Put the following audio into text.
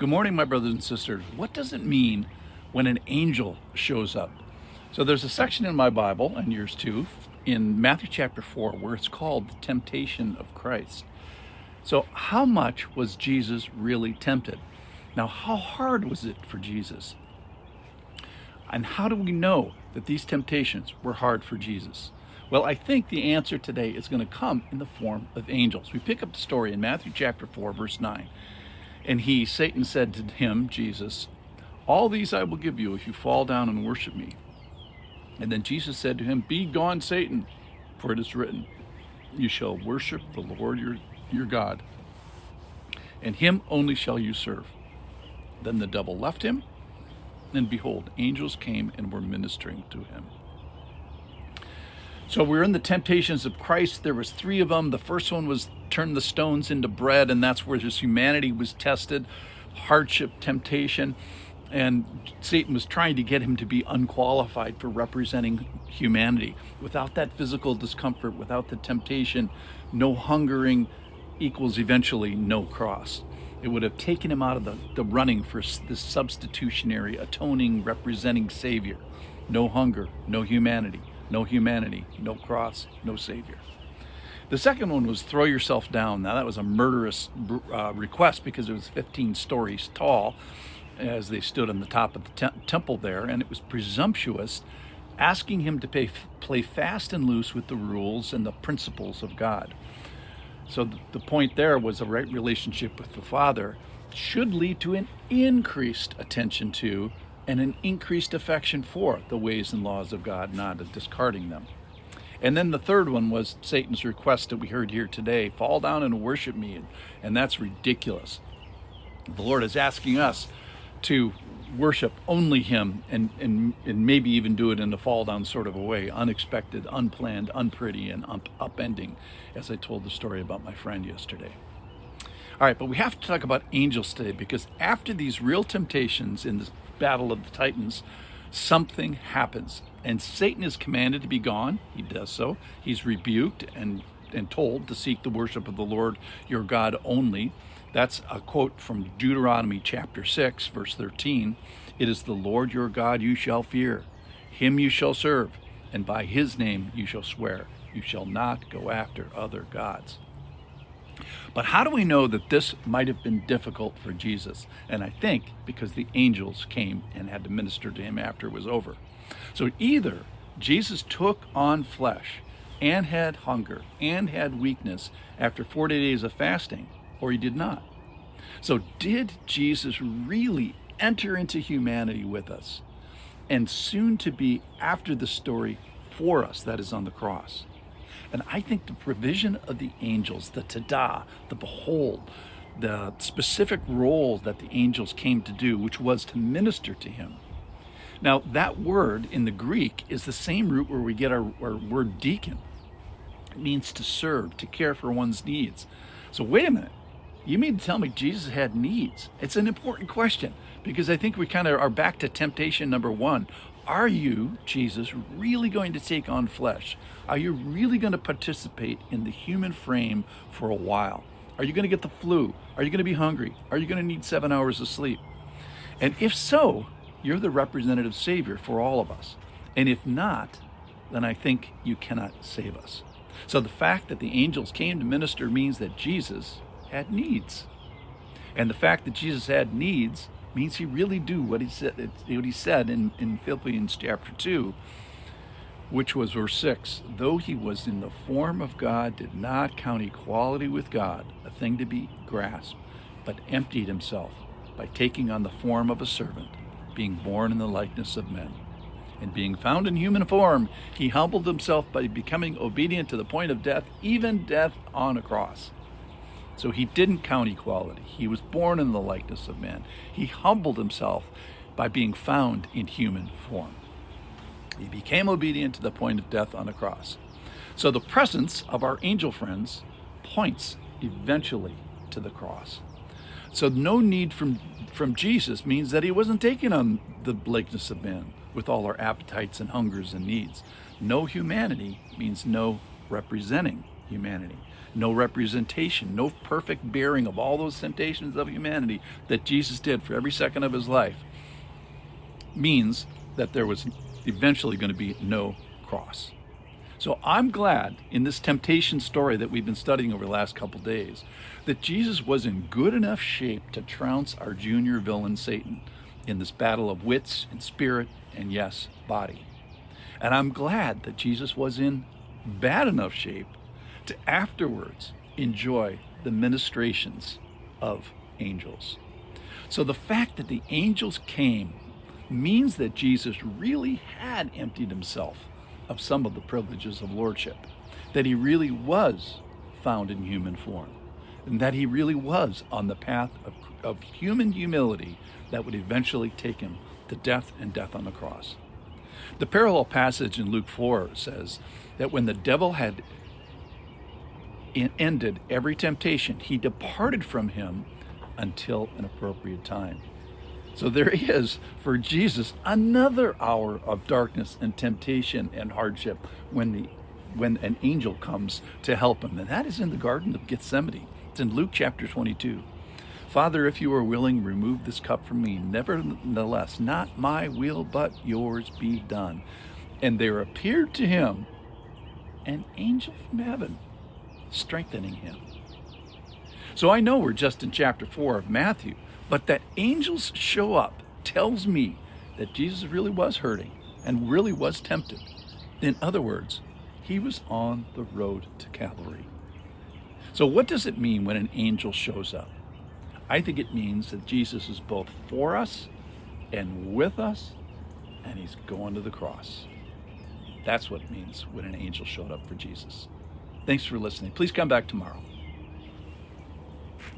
Good morning, my brothers and sisters. What does it mean when an angel shows up? So there's a section in my Bible, and yours too, in Matthew chapter 4, where it's called the temptation of Christ. So how much was Jesus really tempted? Now, how hard was it for Jesus? And how do we know that these temptations were hard for Jesus? Well, I think the answer today is going to come in the form of angels. We pick up the story in Matthew chapter 4, verse 9. And Satan said to him, Jesus, all these I will give you if you fall down and worship me. And then Jesus said to him, be gone, Satan, for it is written, you shall worship the Lord your God, and him only shall you serve. Then the devil left him, and behold, angels came and were ministering to him. So we're in the temptations of Christ. There was 3 of them. The first one was turn the stones into bread, and that's where his humanity was tested, hardship, temptation, and Satan was trying to get him to be unqualified for representing humanity. Without that physical discomfort, without the temptation, no hungering equals eventually no cross. It would have taken him out of the running for this substitutionary, atoning, representing Savior. No hunger, no humanity. No humanity, no cross, no Savior. The second one was throw yourself down. Now that was a murderous request because it was 15 stories tall as they stood on the top of the temple there, and it was presumptuous, asking him to play fast and loose with the rules and the principles of God. So the point there was a right relationship with the Father should lead to an increased attention to and an increased affection for the ways and laws of God, not a discarding them. And then the third one was Satan's request that we heard here today, fall down and worship me, and that's ridiculous. The Lord is asking us to worship only him and maybe even do it in a fall down sort of a way, unexpected, unplanned, unpretty, and upending, as I told the story about my friend yesterday. All right, but we have to talk about angels today, because after these real temptations in this battle of the Titans, something happens, and Satan is commanded to be gone. He does so. He's rebuked and told to seek the worship of the Lord your God only. That's a quote from Deuteronomy chapter 6, verse 13. It is the Lord your God you shall fear. Him you shall serve, and by his name you shall swear. You shall not go after other gods. But how do we know that this might have been difficult for Jesus? And I think because the angels came and had to minister to him after it was over. So either Jesus took on flesh and had hunger and had weakness after 40 days of fasting, or he did not. So did Jesus really enter into humanity with us and soon to be after the story for us, that is on the cross? And I think the provision of the angels, the tada, the behold, the specific role that the angels came to do, which was to minister to him. Now, that word in the Greek is the same root where we get our word deacon. It means to serve, to care for one's needs. So wait a minute. You mean to tell me Jesus had needs? It's an important question, because I think we kind of are back to temptation number 1. Are you, Jesus, really going to take on flesh? Are you really going to participate in the human frame for a while? Are you going to get the flu? Are you going to be hungry? Are you going to need 7 hours of sleep? And if so, you're the representative Savior for all of us. And if not, then I think you cannot save us. So the fact that the angels came to minister means that Jesus had needs. And the fact that Jesus had needs means he really do what he said in Philippians chapter 2, which was verse 6. Though he was in the form of God, did not count equality with God a thing to be grasped, but emptied himself by taking on the form of a servant, being born in the likeness of men. And being found in human form, he humbled himself by becoming obedient to the point of death, even death on a cross. So he didn't count equality. He was born in the likeness of man. He humbled himself by being found in human form. He became obedient to the point of death on the cross. So the presence of our angel friends points eventually to the cross. So no need from Jesus means that he wasn't taking on the likeness of man with all our appetites and hungers and needs. No humanity means no representing humanity. no representation, no perfect bearing of all those temptations of humanity that Jesus did for every second of his life, means that there was eventually going to be no cross. So I'm glad in this temptation story that we've been studying over the last couple days that Jesus was in good enough shape to trounce our junior villain Satan in this battle of wits and spirit and, yes, body. And I'm glad that Jesus was in bad enough shape to afterwards enjoy the ministrations of angels. So the fact that the angels came means that Jesus really had emptied himself of some of the privileges of lordship, that he really was found in human form, and that he really was on the path of human humility that would eventually take him to death and death on the cross. The parallel passage in Luke 4 says that when the devil had ended every temptation, he departed from him until an appropriate time. So there is, for Jesus, another hour of darkness and temptation and hardship when an angel comes to help him. And that is in the Garden of Gethsemane. It's in Luke chapter 22. Father, if you are willing, remove this cup from me. Nevertheless, not my will, but yours be done. And there appeared to him an angel from heaven, strengthening him. So I know we're just in chapter 4 of Matthew, but that angels show up tells me that Jesus really was hurting and really was tempted. In other words, he was on the road to Calvary. So what does it mean when an angel shows up? I think it means that Jesus is both for us and with us, and he's going to the cross. That's what it means when an angel showed up for Jesus. Thanks for listening. Please come back tomorrow.